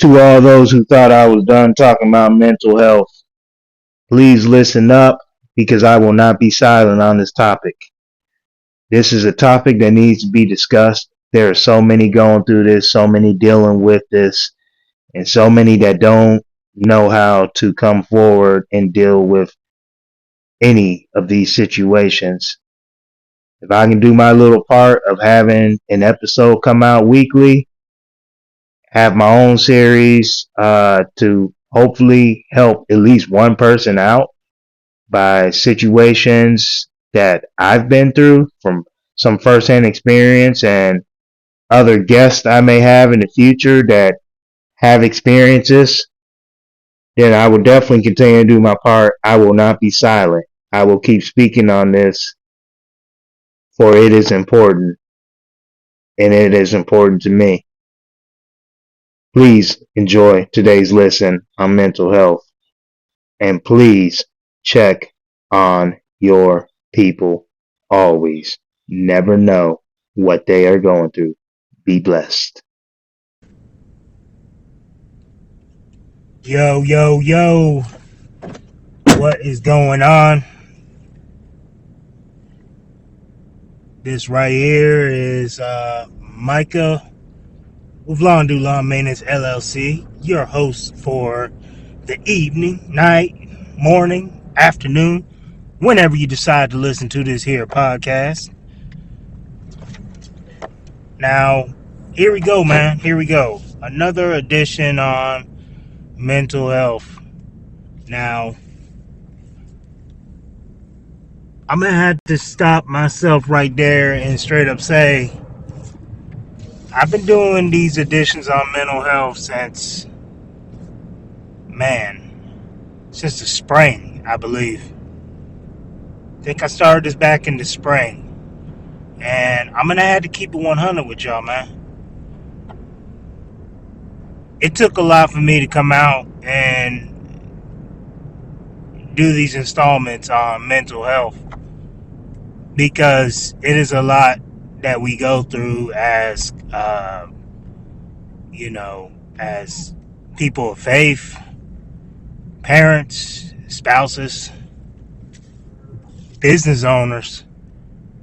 To all those who thought I was done talking about mental health, please listen up because I will not be silent on this topic. This is a topic that needs to be discussed. There are so many going through this, so many dealing with this, and so many that don't know how to come forward and deal with any of these situations. If I can do my little part of having an episode come out weekly, have my own series to hopefully help at least one person out by situations that I've been through from some firsthand experience and other guests I may have in the future that have experiences, then I will definitely continue to do my part. I will not be silent. I will keep speaking on this, for it is important, and it is important to me. Please enjoy today's lesson on mental health, and please check on your people always. Never know what they are going through. Be blessed. Yo, yo, yo. What is going on? This right here is Micah with Lawn Dude Unearthed LLC, your host for the evening, night, morning, afternoon, whenever you decide to listen to this here podcast. Now, here we go, man. Here we go. Another edition on mental health. Now, I'm going to have to stop myself right there and straight up say, I've been doing these editions on mental health since the spring, I believe. I think I started this back in the spring. And I'm going to have to keep it 100 with y'all, man. It took a lot for me to come out and do these installments on mental health, because it is a lot that we go through as as people of faith, parents, spouses, business owners.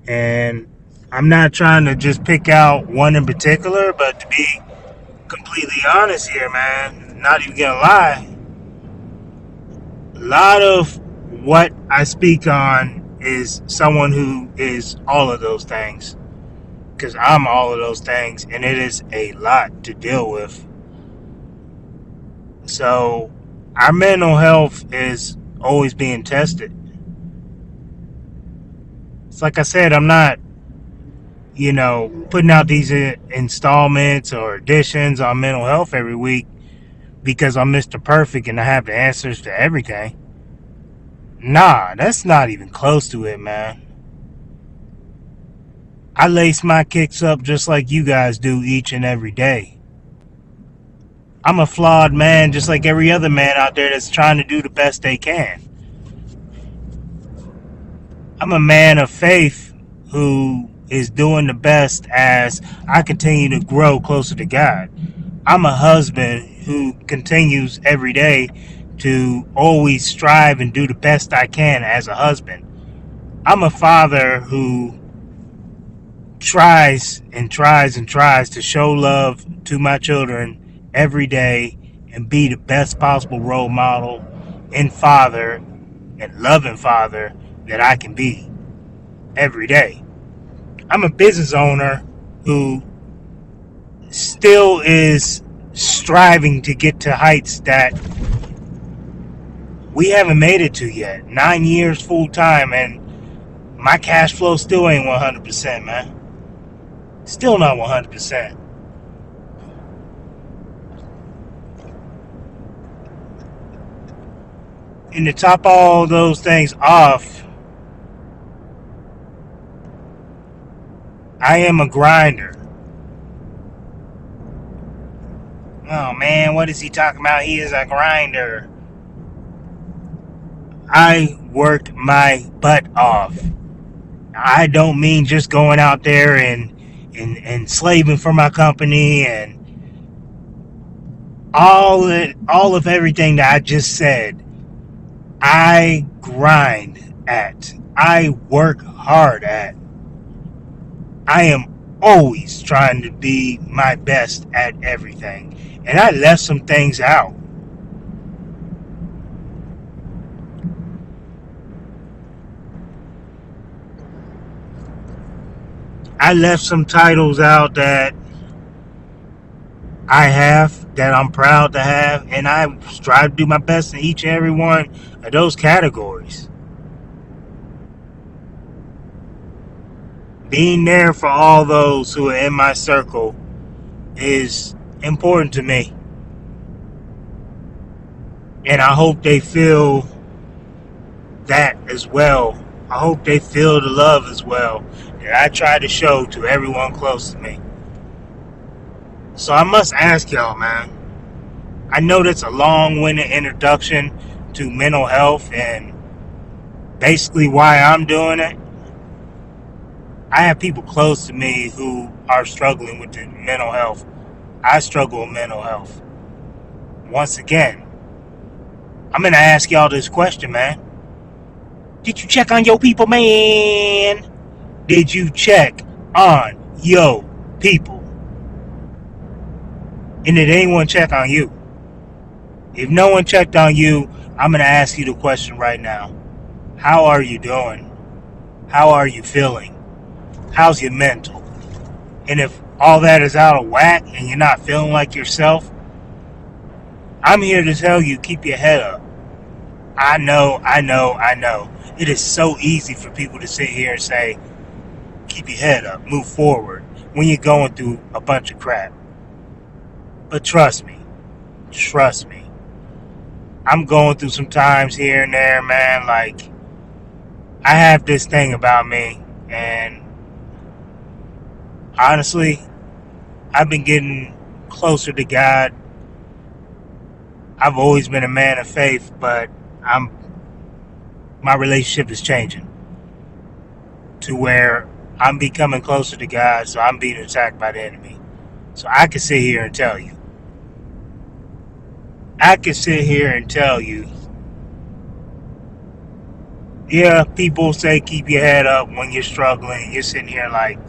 And I'm not trying to just pick out one in particular, but to be completely honest here, man, not even gonna lie, a lot of what I speak on is someone who is all of those things, because I'm all of those things, and it is a lot to deal with. So our mental health is always being tested. It's like I said, I'm not putting out these installments or editions on mental health every week because I'm Mr. Perfect and I have the answers to everything. Nah, that's not even close to it, man. I lace my kicks up just like you guys do each and every day. I'm a flawed man just like every other man out there that's trying to do the best they can. I'm a man of faith who is doing the best as I continue to grow closer to God. I'm a husband who continues every day to always strive and do the best I can as a husband. I'm a father who tries to show love to my children every day and be the best possible role model and father and loving father that I can be every day. I'm a business owner who still is striving to get to heights that we haven't made it to yet. 9 years full time, and my cash flow still ain't 100%, man. Still not 100%. And to top all those things off, I am a grinder. Oh man, what is he talking about? He is a grinder. I work my butt off. I don't mean just going out there and slaving for my company and all of everything that I just said, I grind at. I work hard at. I am always trying to be my best at everything. And I left some things out. I left some titles out that I have, that I'm proud to have, and I strive to do my best in each and every one of those categories. Being there for all those who are in my circle is important to me. And I hope they feel that as well. I hope they feel the love as well that I try to show to everyone close to me. So I must ask y'all, man. I know that's a long-winded introduction to mental health and basically why I'm doing it. I have people close to me who are struggling with the mental health. I struggle with mental health. Once again, I'm going to ask y'all this question, man. Did you check on your people, man? Did you check on your people? And did anyone check on you? If no one checked on you, I'm going to ask you the question right now. How are you doing? How are you feeling? How's your mental? And if all that is out of whack and you're not feeling like yourself, I'm here to tell you, keep your head up. I know. It is so easy for people to sit here and say, keep your head up, move forward, when you're going through a bunch of crap. But trust me, I'm going through some times here and there, man. Like, I have this thing about me, and honestly, I've been getting closer to God. I've always been a man of faith, but my relationship is changing to where I'm becoming closer to God, so I'm being attacked by the enemy. So I can sit here and tell you. Yeah, people say keep your head up when you're struggling. You're sitting here like,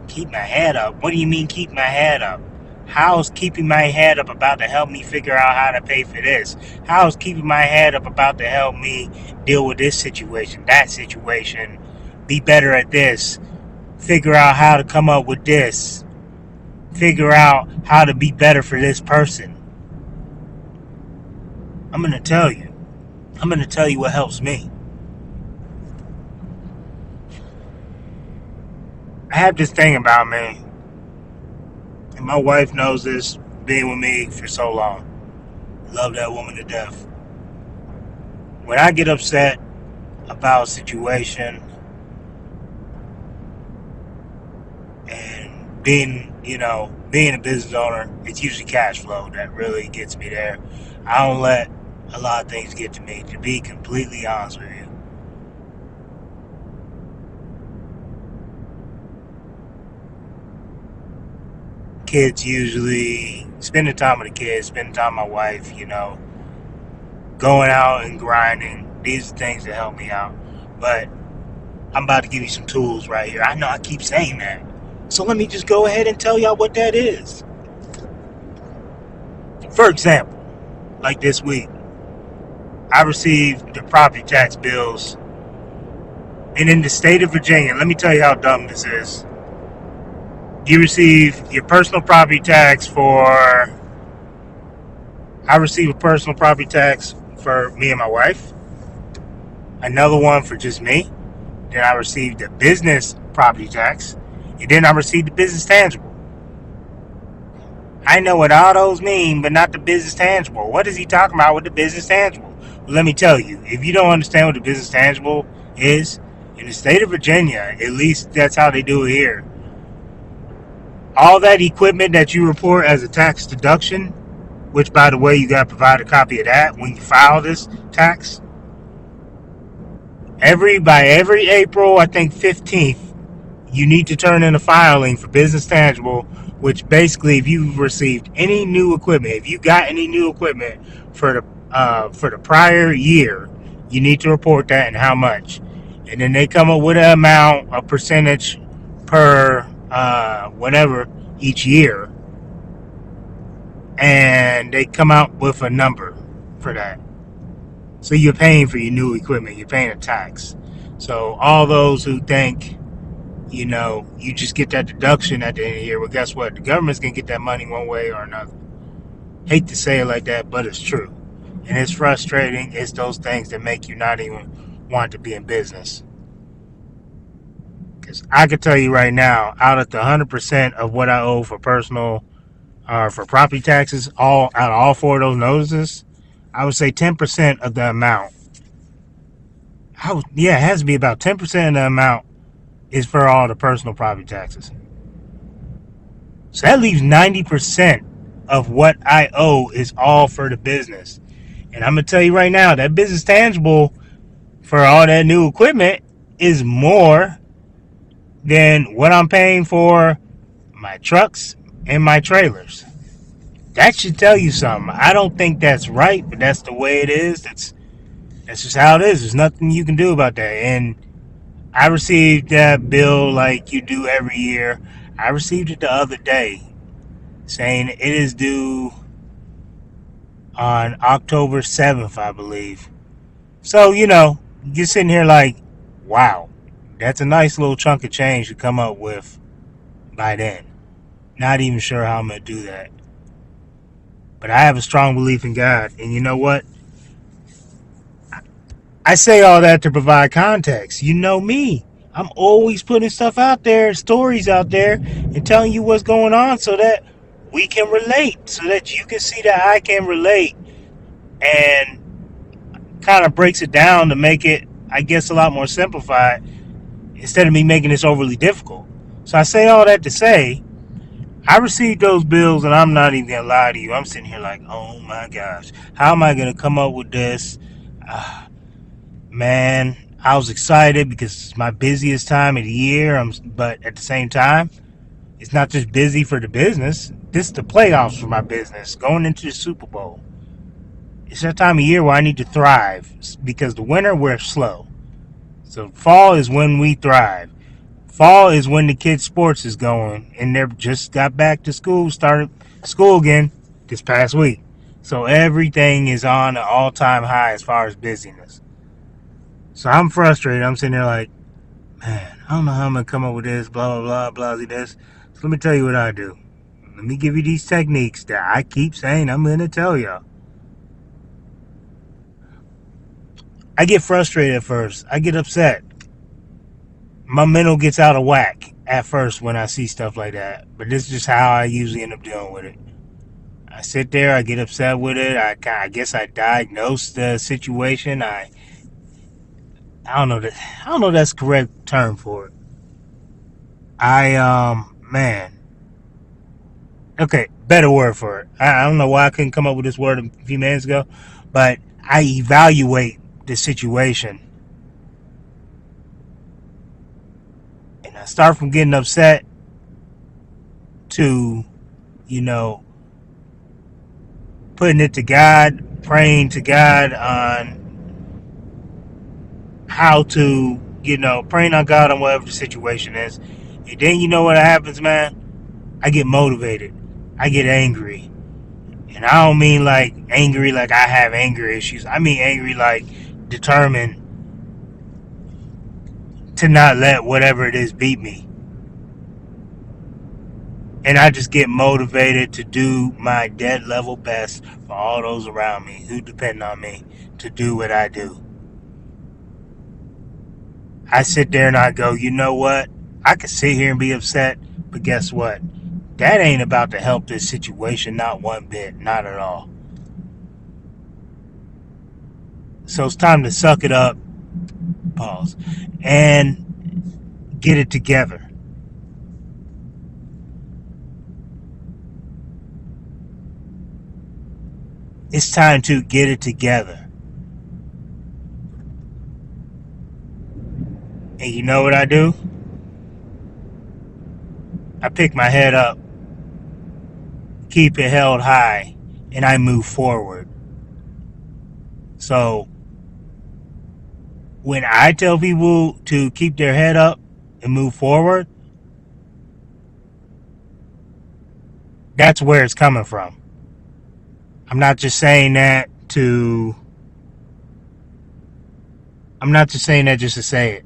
keep my head up? What do you mean keep my head up? How is keeping my head up about to help me figure out how to pay for this? How is keeping my head up about to help me deal with this situation, that situation, be better at this, figure out how to come up with this, figure out how to be better for this person? I'm going to tell you. I'm going to tell you what helps me. I have this thing about me, and my wife knows this, being with me for so long. Love that woman to death. When I get upset about a situation, and being a business owner, it's usually cash flow that really gets me there. I don't let a lot of things get to me, to be completely honest with you. Kids, usually spending time with the kids, spending time with my wife, going out and grinding. These are things that help me out. But I'm about to give you some tools right here. I know I keep saying that. So let me just go ahead and tell y'all what that is. For example, like this week, I received the property tax bills. And in the state of Virginia, let me tell you how dumb this is. You receive your personal property tax I receive a personal property tax for me and my wife. Another one for just me. Then I received the business property tax. And then I received the business tangible. I know what all those mean, but not the business tangible. What is he talking about with the business tangible? Well, let me tell you, if you don't understand what the business tangible is, in the state of Virginia, at least that's how they do it here. All that equipment that you report as a tax deduction, which, by the way, you got to provide a copy of that when you file this tax. By every April, I think 15th, you need to turn in a filing for business tangible which basically, if you received any new equipment, if you got any new equipment for the prior year, you need to report that and how much. And then they come up with an amount, a percentage per whatever each year, and they come out with a number for that. So you're paying for your new equipment. You're paying a tax. So all those who think, you just get that deduction at the end of the year, well, guess what? The government's gonna get that money one way or another. Hate to say it like that, but it's true. And it's frustrating. It's those things that make you not even want to be in business. Because I could tell you right now, out of the 100% of what I owe for personal or for property taxes, all out of all four of those notices, I would say 10% of the amount. Yeah, it has to be about 10% of the amount is for all the personal property taxes. So that leaves 90% of what I owe is all for the business. And I'm going to tell you right now, that business tangible for all that new equipment is more than what I'm paying for my trucks and my trailers. That should tell you something. I don't think that's right, but that's the way it is. That's just how it is. There's nothing you can do about that. And I received that bill like you do every year. I received it the other day saying it is due on October 7th, I believe. So, you're sitting here like, wow, that's a nice little chunk of change to come up with by then. Not even sure how I'm going to do that. But I have a strong belief in God. And you know what? I say all that to provide context. You know me. I'm always putting stuff out there, stories out there, and telling you what's going on so that we can relate, so that you can see that I can relate, and kind of breaks it down to make it, I guess, a lot more simplified instead of me making this overly difficult. So I say all that to say, I received those bills, and I'm not even going to lie to you. I'm sitting here like, oh my gosh, how am I going to come up with this? Man, I was excited because it's my busiest time of the year. But at the same time, it's not just busy for the business. This is the playoffs for my business, going into the Super Bowl. It's that time of year where I need to thrive because the winter we're slow. So fall is when we thrive. Fall is when the kids' sports is going, and they just got back to school, started school again this past week. So everything is on an all-time high as far as busyness. So I'm frustrated. I'm sitting there like, man, I don't know how I'm going to come up with this, blah, blah, blah, blah, this. So let me tell you what I do. Let me give you these techniques that I keep saying I'm going to tell y'all. I get frustrated at first. I get upset. My mental gets out of whack at first when I see stuff like that. But this is just how I usually end up dealing with it. I sit there, I get upset with it. I guess I diagnose the situation. I don't know that. I don't know if that's the correct term for it. Man. Okay, better word for it. I don't know why I couldn't come up with this word a few minutes ago, but I evaluate the situation. And I start from getting upset to, putting it to God, praying to God on how to, praying on God on whatever the situation is. And then you know what happens, man? I get motivated. I get angry. And I don't mean like angry like I have anger issues. I mean angry like determined to not let whatever it is beat me. And I just get motivated to do my dead level best for all those around me who depend on me to do what I do. I sit there and I go, you know what? I could sit here and be upset, but guess what? That ain't about to help this situation, not one bit, not at all. So it's time to suck it up, pause, and get it together. It's time to get it together. And you know what I do? I pick my head up keep it held high, and I move forward. So when I tell people to keep their head up and move forward, that's where it's coming from. I'm not just saying that to I'm not just saying that just to say it.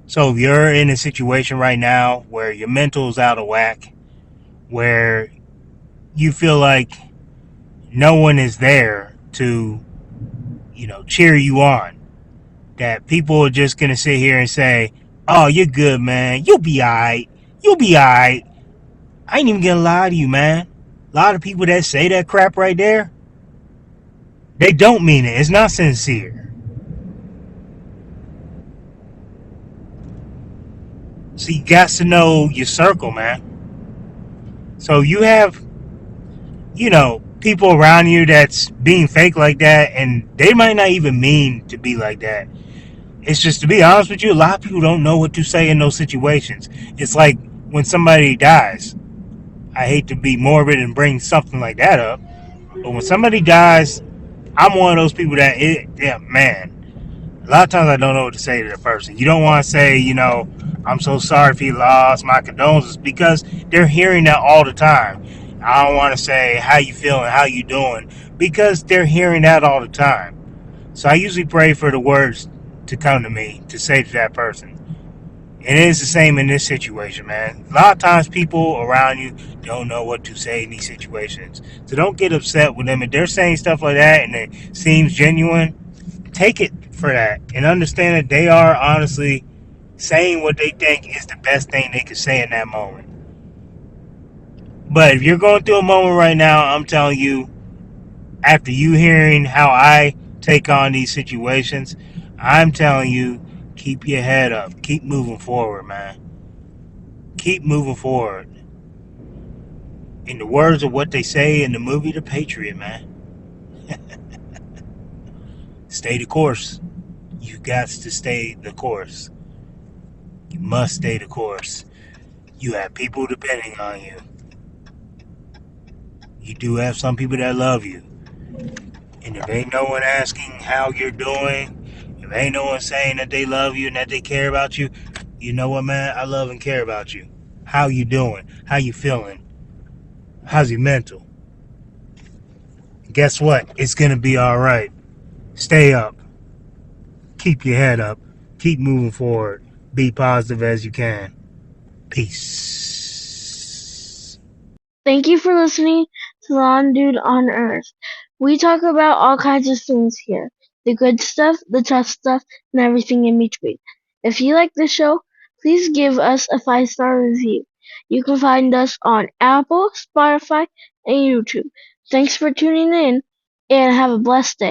So if you're in a situation right now where your mental's out of whack, where you feel like no one is there to, cheer you on, that people are just gonna sit here and say, "Oh, you're good, man. You'll be alright. You'll be alright." I ain't even gonna lie to you, man. A lot of people that say that crap right there, they don't mean it. It's not sincere. So you got to know your circle, man. So you have, people around you that's being fake like that, and they might not even mean to be like that. It's just, to be honest with you, a lot of people don't know what to say in those situations. It's like when somebody dies. I hate to be morbid and bring something like that up, but when somebody dies, I'm one of those people that, yeah, man, a lot of times I don't know what to say to the person. You don't want to say, I'm so sorry if he lost, my condolences, because they're hearing that all the time. I don't want to say, how you feeling, how you doing, because they're hearing that all the time. So I usually pray for the words to come to me to say to that person. And it is the same in this situation, man. A lot of times people around you don't know what to say in these situations. So don't get upset with them. If they're saying stuff like that and it seems genuine, take it for that and understand that they are honestly saying what they think is the best thing they can say in that moment. But if you're going through a moment right now, I'm telling you, after you hearing how I take on these situations, I'm telling you, keep your head up. Keep moving forward, man. Keep moving forward. In the words of what they say in the movie The Patriot, man, stay the course. You got to stay the course. You must stay the course. You have people depending on you. You do have some people that love you. And if ain't no one asking how you're doing, if ain't no one saying that they love you and that they care about you, you know what, man? I love and care about you. How you doing? How you feeling? How's your mental? Guess what? It's gonna be all right. Stay up. Keep your head up. Keep moving forward. Be positive as you can. Peace. Thank you for listening to Lawn Dude Unearthed. We talk about all kinds of things here. The good stuff, the tough stuff, and everything in between. If you like the show, please give us a 5-star review. You can find us on Apple, Spotify, and YouTube. Thanks for tuning in, and have a blessed day.